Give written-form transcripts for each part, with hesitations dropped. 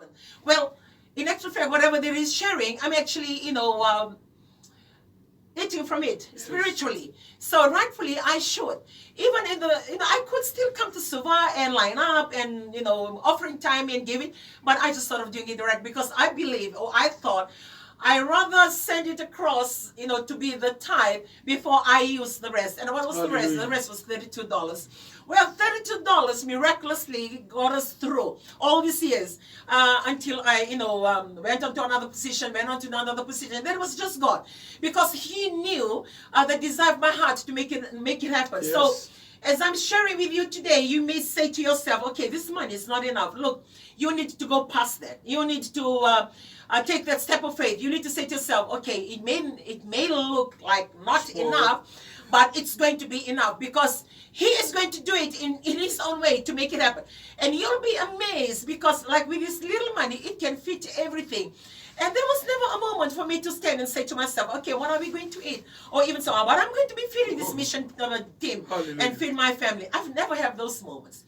happened? Well, in actual fact, whatever there is sharing, I'm actually, eating from it spiritually. So rightfully, I should. Even in the, I could still come to Suva and line up and, offering time and giving, but I just sort of doing it direct because I believe, or I thought, I rather send it across, to be the tithe before I use the rest. And what was the rest? The rest was $32. Well, $32 miraculously got us through all these years until I, went on to another position, went on to another position. And that was just God, because He knew the desire of my heart to make it happen. Yes. So as I'm sharing with you today, you may say to yourself, okay, this money is not enough. Look, you need to go past that. You need to take that step of faith. You need to say to yourself, okay, it may look like not enough, but it's going to be enough, because He is going to do it in His own way to make it happen. And you'll be amazed, because like with this little money, it can fit everything. And there was never a moment for me to stand and say to myself, okay, what are we going to eat? Or even so, what I'm going to be feeding this mission team and feed my family. I've never had those moments.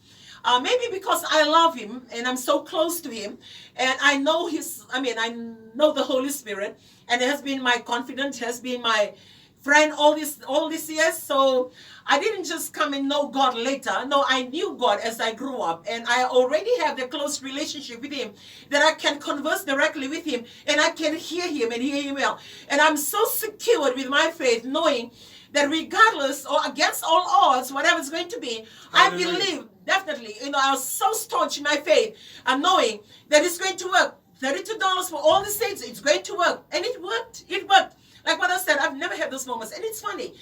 Maybe because I love Him and I'm so close to Him, and I know I know the Holy Spirit, and it has been my confidant, has been my friend all these years. So I didn't just come and know God later. No, I knew God as I grew up, and I already have the close relationship with Him that I can converse directly with Him, and I can hear Him and hear Him well. And I'm so secured with my faith, knowing that regardless or against all odds, whatever it's going to be, I believe definitely, I was so staunch in my faith and knowing that it's going to work. $32 for all the states, it's going to work. And it worked. It worked. Like what I said, I've never had those moments. And it's funny.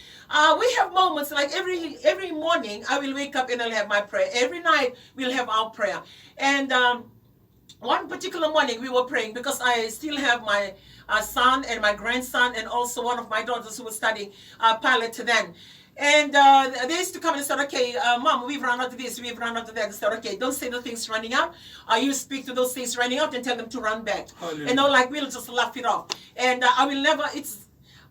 We have moments like every morning I will wake up and I'll have my prayer. Every night we'll have our prayer. And one particular morning we were praying because I still have my son and my grandson and also one of my daughters who was studying pilot then. And they used to come and said, okay, Mom, we've run out of this, we've run out of that. They said, okay, don't say the things running out. You speak to those things running out and tell them to run back. Hallelujah. And we'll just laugh it off. And I will never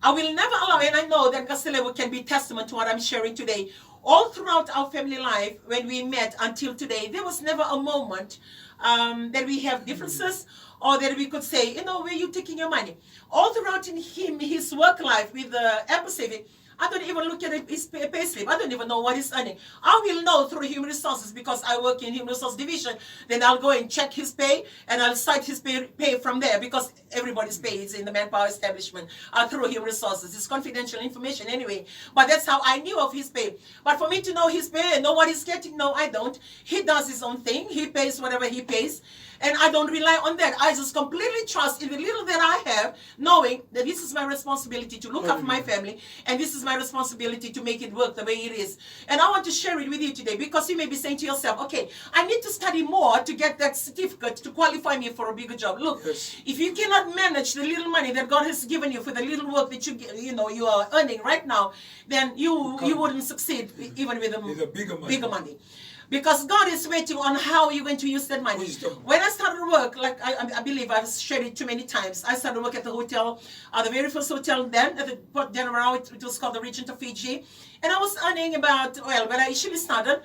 allow, and I know that Gaselevo can be testament to what I'm sharing today. All throughout our family life, when we met until today, there was never a moment that we have differences or that we could say, where are you taking your money? All throughout in his work life with the embassy, I don't even look at his pay slip. I don't even know what he's earning. I will know through human resources because I work in human resource division. Then I'll go and check his pay and I'll cite his pay from there because everybody's pay is in the manpower establishment through human resources. It's confidential information anyway. But that's how I knew of his pay. But for me to know his pay and know what he's getting, no, I don't. He does his own thing. He pays whatever he pays. And I don't rely on that. I just completely trust in the little that I have, knowing that this is my responsibility to look after my family, and this is my responsibility to make it work the way it is. And I want to share it with you today because you may be saying to yourself, okay, I need to study more to get that certificate to qualify me for a bigger job. Look, if you cannot manage the little money that God has given you for the little work that you are earning right now, then you wouldn't succeed even with a bigger money. Because God is waiting on how you're going to use that money. When I started work, like I believe I've shared it too many times, I started work at the hotel, the very first hotel then, at the Port General, it was called the Regent of Fiji. And I was earning about, when I initially started,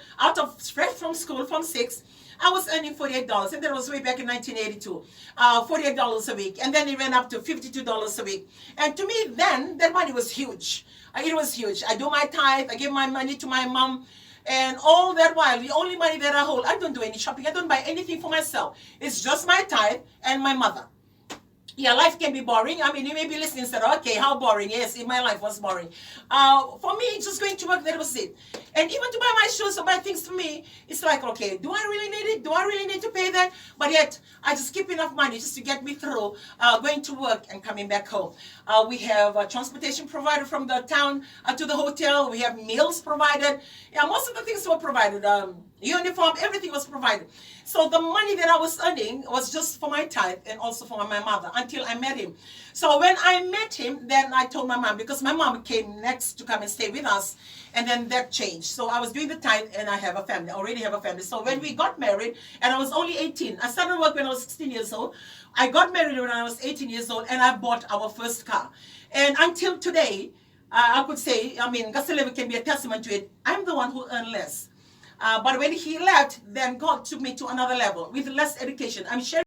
fresh from school, from 6, I was earning $48, and that was way back in 1982, $48 a week. And then it went up to $52 a week. And to me then, that money was huge. It was huge. I do my tithe, I give my money to my mom. And all that while, the only money that I hold, I don't do any shopping. I don't buy anything for myself. It's just my tithe and my mother. Yeah, life can be boring. I mean, you may be listening and say, okay, how boring? Yes, my life was boring. For me, just going to work, that was it. And even to buy my shoes or buy things for me, it's like, okay, do I really need it? Do I really need to pay that? But yet, I just keep enough money just to get me through going to work and coming back home. We have transportation provided from the town to the hotel. We have meals provided. Yeah, most of the things were provided. Uniform, everything was provided. So the money that I was earning was just for my tithe and also for my mother until I met him. So when I met him, then I told my mom, because my mom came next to come and stay with us, and then that changed. So I was doing the tithe and I have a family, I already have a family. So when we got married, and I was only 18, I started work when I was 16 years old. I got married when I was 18 years old, and I bought our first car. And until today, I could say, Gaselevo can be a testament to it, I'm the one who earned less. But when he left, then God took me to another level with less education. I'm sharing